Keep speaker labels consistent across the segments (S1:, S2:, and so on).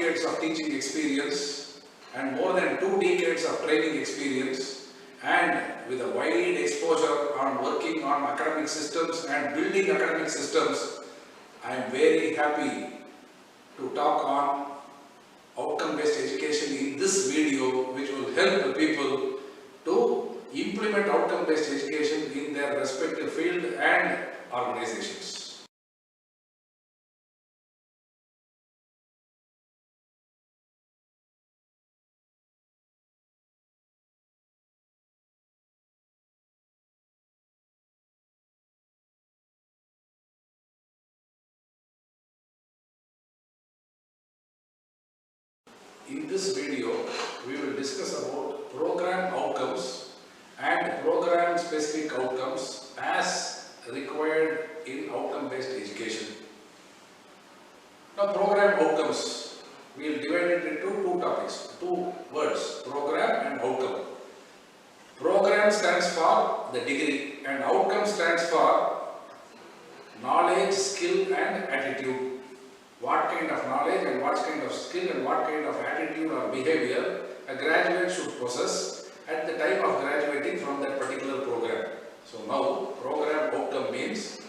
S1: decades of teaching experience and more than 2 decades of training experience, and with a wide exposure on working on academic systems and building academic systems, I am very happy to talk on outcome-based education in this video, which will help people to implement outcome-based education in their respective field and organizations. In this video, we will discuss about program outcomes and program specific outcomes as required in outcome-based education. Now, program outcomes, we will divide it into two topics, two words, program and outcome. Program stands for the degree and outcome stands for knowledge, skill and attitude. What kind of knowledge and what kind of skill and what kind of attitude or behavior a graduate should possess at the time of graduating from that particular program. So now, program outcome means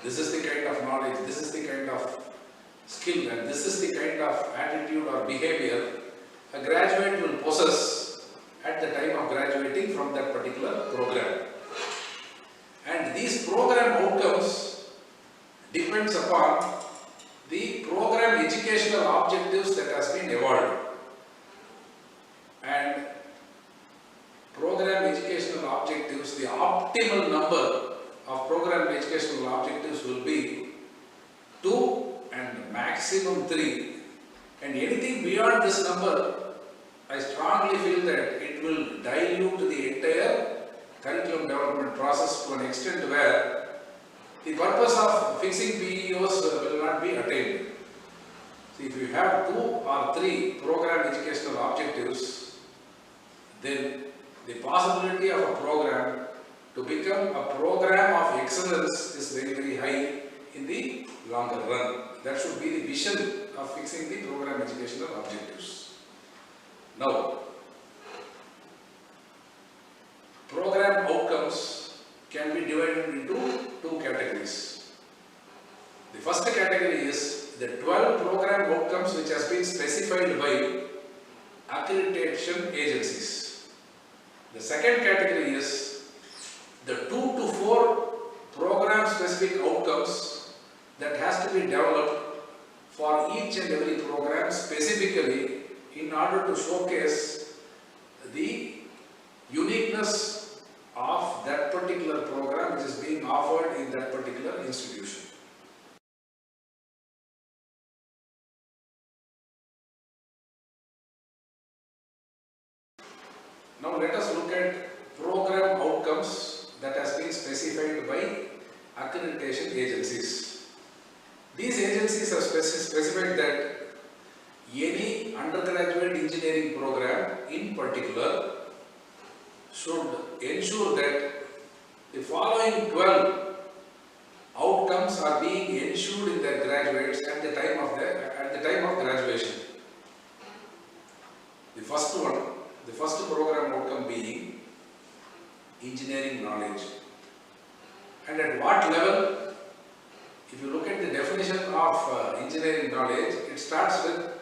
S1: this is the kind of knowledge, this is the kind of skill and this is the kind of attitude or behavior a graduate will possess at the time of graduating from that particular program. And these program outcomes depends upon the program educational objectives that has been evolved. And program educational objectives, the optimal number of program educational objectives will be 2 and maximum 3. And anything beyond this number, I strongly feel that it will dilute the entire curriculum development process to an extent where the purpose of fixing PEOs will not be attained. See, if you have 2 or 3 program educational objectives, then the possibility of a program to become a program of excellence is very, very high in the longer run. That should be the vision of fixing the program educational objectives. Now, program outcomes can be divided into 2 categories. The first category is the 12 program outcomes which has been specified by accreditation agencies. The second category is the 2 to 4 program specific outcomes that has to be developed for each and every program specifically in order to showcase the uniqueness of that particular program which is being offered in that particular institution. Now let us look at program outcomes that has been specified by accreditation agencies. These agencies have specified that any undergraduate engineering program in particular should ensure that the following 12 outcomes are being ensured in their graduates at the time of graduation. The first program outcome being engineering knowledge. And at what level? If you look at the definition of engineering knowledge, it starts with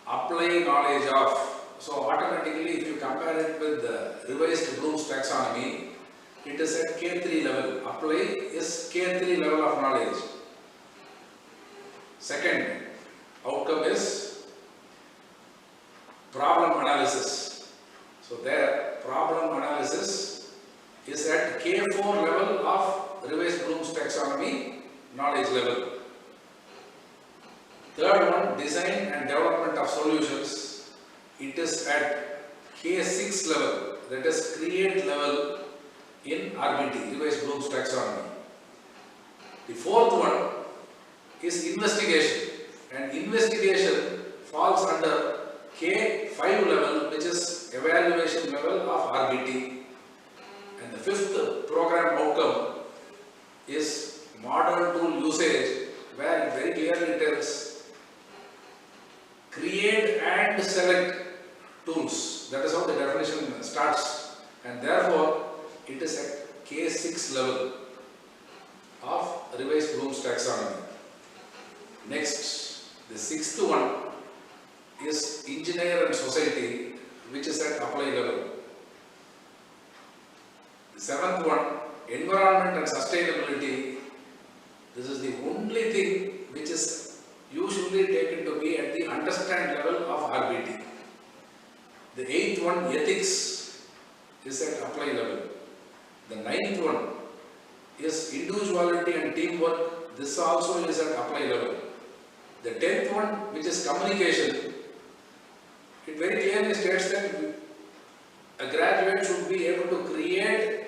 S1: applied knowledge of. So automatically, if you compare it with the revised Bloom's taxonomy, it is at K3 level. Apply is K3 level of knowledge. Second outcome is problem analysis. So there, problem analysis is at K4 level of revised Bloom's taxonomy knowledge level. Third one, design and development of solutions. It is at K6 level, that is create level in RBT, revised Bloom's taxonomy. The fourth one is investigation, and investigation falls under K5 level, which is evaluation level of RBT. And the fifth program outcome is modern tool usage, where it very clearly tells create and select tools. That is how the definition starts, and therefore it is at K6 level of Rives-Bloom's taxonomy. Next, the sixth one is engineer and society, which is at apply level. The seventh one, environment and sustainability. This is the only thing which is usually taken to be at the understand level of RBT. The eighth one, ethics, is at apply level. The ninth one is individuality and teamwork. This also is at apply level. The 10th one, which is communication, it very clearly states that a graduate should be able to create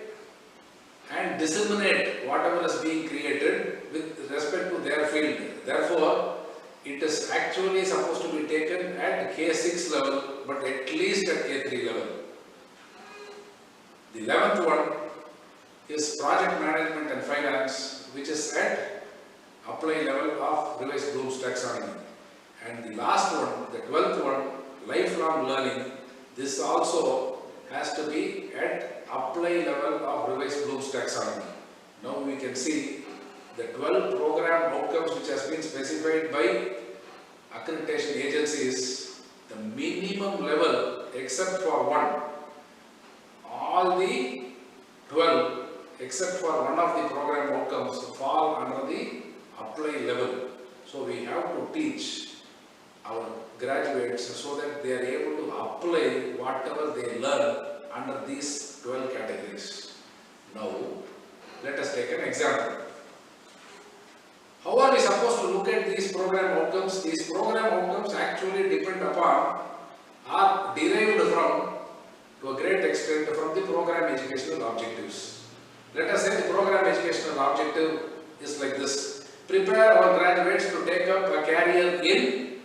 S1: and disseminate whatever is being created with respect to their field. Therefore, it is actually supposed to be taken at K6 level, but at least at K3 level. The 11th one is project management and finance, which is at apply level of Rives-Bloom's taxonomy. And the last one, the 12th one, lifelong learning, this also has to be at apply level of Rives-Bloom's taxonomy. Now we can see the 12 program outcomes which has been specified by accreditation agencies. The minimum level, except for one, all the 12 except for one of the program outcomes fall under the apply level. So we have to teach our graduates so that they are able to apply whatever they learn under these 12 categories. Now, let us take an example. How are we supposed to look at these program outcomes? These program outcomes actually depend upon, are derived from, to a great extent, from the program educational objectives. Let us say the program educational objective is like this: prepare our graduates to take up a career in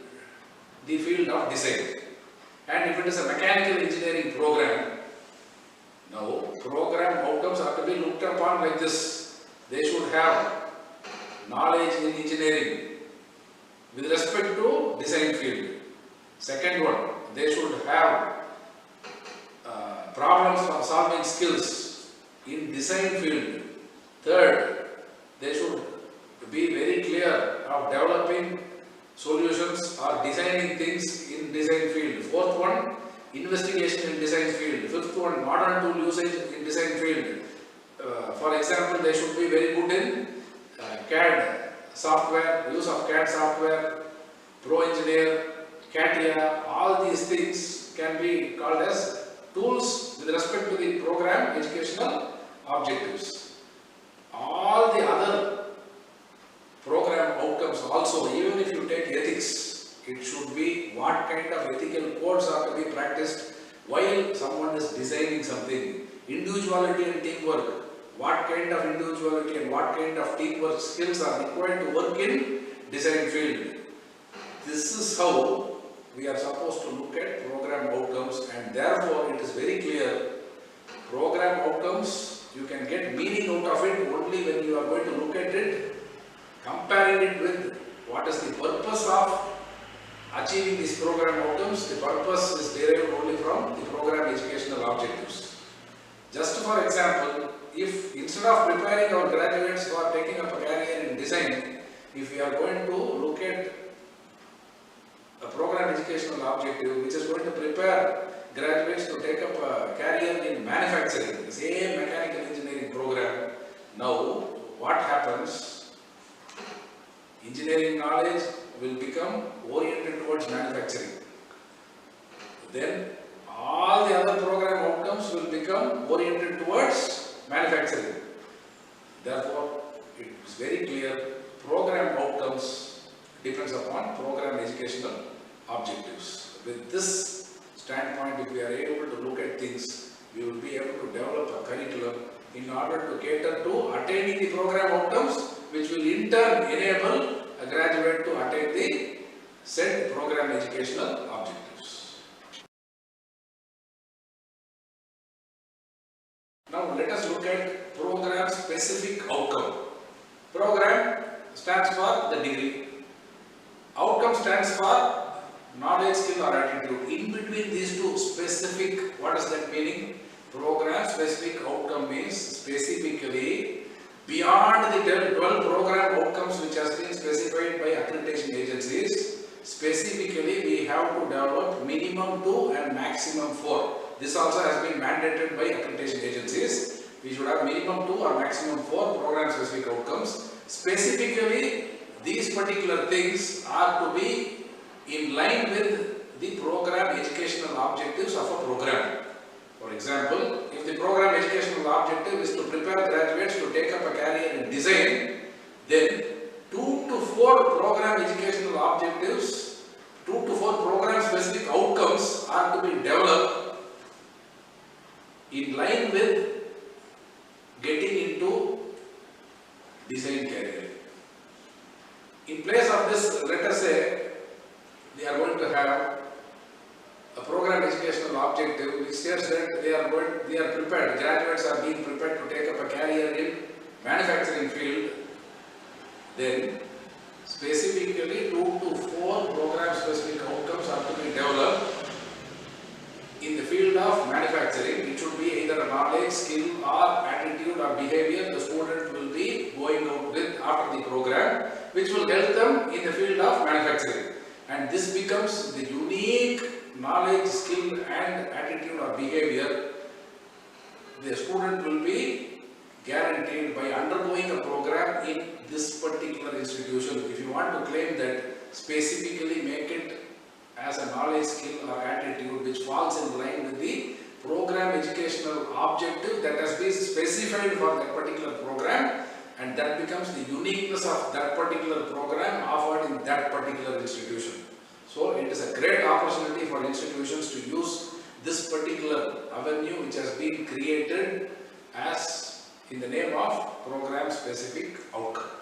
S1: the field of design. And if it is a mechanical engineering program, now program outcomes are to be looked upon like this. They should have knowledge in engineering with respect to design field. Second one, they should have problem solving skills in design field. Third, they should be very clear of developing solutions or designing things in design field. Fourth one, investigation in design field. Fifth one, modern tool usage in design field. For example, they should be very good in CAD software, use of CAD software, Pro Engineer, CATIA. All these things can be called as tools with respect to the program educational objectives. All the other program outcomes also, even if you take ethics, it should be what kind of ethical codes are to be practiced while someone is designing something. Individuality and teamwork, what kind of individuality and what kind of teamwork skills are required to work in design field. This is how we are supposed to look at program outcomes, and therefore it is very clear program outcomes, you can get meaning out of it only when you are going to look at it, comparing it with what is the purpose of achieving these program outcomes. The purpose is derived only from the program educational objectives. Just for example, if instead of preparing our graduates for taking up a career in design, if we are going to look at a program educational objective which is going to prepare graduates to take up a career in manufacturing, the same mechanical engineering program, now what happens? Engineering knowledge will become oriented towards manufacturing. Then all the other program outcomes will become oriented towards manufacturing. Therefore, it is very clear program outcomes depends upon program educational objectives. With this standpoint, if we are able to look at things, we will be able to develop a curriculum in order to cater to attaining the program outcomes, which will in turn enable a graduate to attain the said program educational objectives. Now let us look at program specific outcome. Program stands for the degree. Outcome stands for knowledge, skill or attitude. In between these two specific, what is that meaning? Program specific outcome means specifically beyond the 12 program outcomes which has been specified by accreditation agencies, specifically we have to develop minimum 2 and maximum 4. This also has been mandated by accreditation agencies. We should have minimum 2 or maximum 4 program specific outcomes. Specifically, these particular things are to be in line with the program educational objectives of a program. For example, if the program educational objective is to prepare graduates to take up a career in design, then 2 to 4 program educational objectives, 2 to 4 program specific outcomes are to be developed in line with getting into design career. In place of this, let us say they are going to have a program educational objective which states that they are prepared, graduates are being prepared to take up a career in manufacturing field, then specifically 2 to 4 program specific outcomes are to be developed in the field of manufacturing. It should be either a knowledge, skill or attitude or behavior the student will be going out with after the program, which will help them in the field of manufacturing. And this becomes the unique knowledge, skill and attitude or behavior the student will be guaranteed by undergoing a program in this particular institution. If you want to claim that, specifically make it as a knowledge, skill or attitude which falls in line with the program educational objective that has been specified for that particular program, and that becomes the uniqueness of that particular program offered in that particular institution. So it is a great opportunity for institutions to use this particular avenue which has been created as in the name of program specific outcome.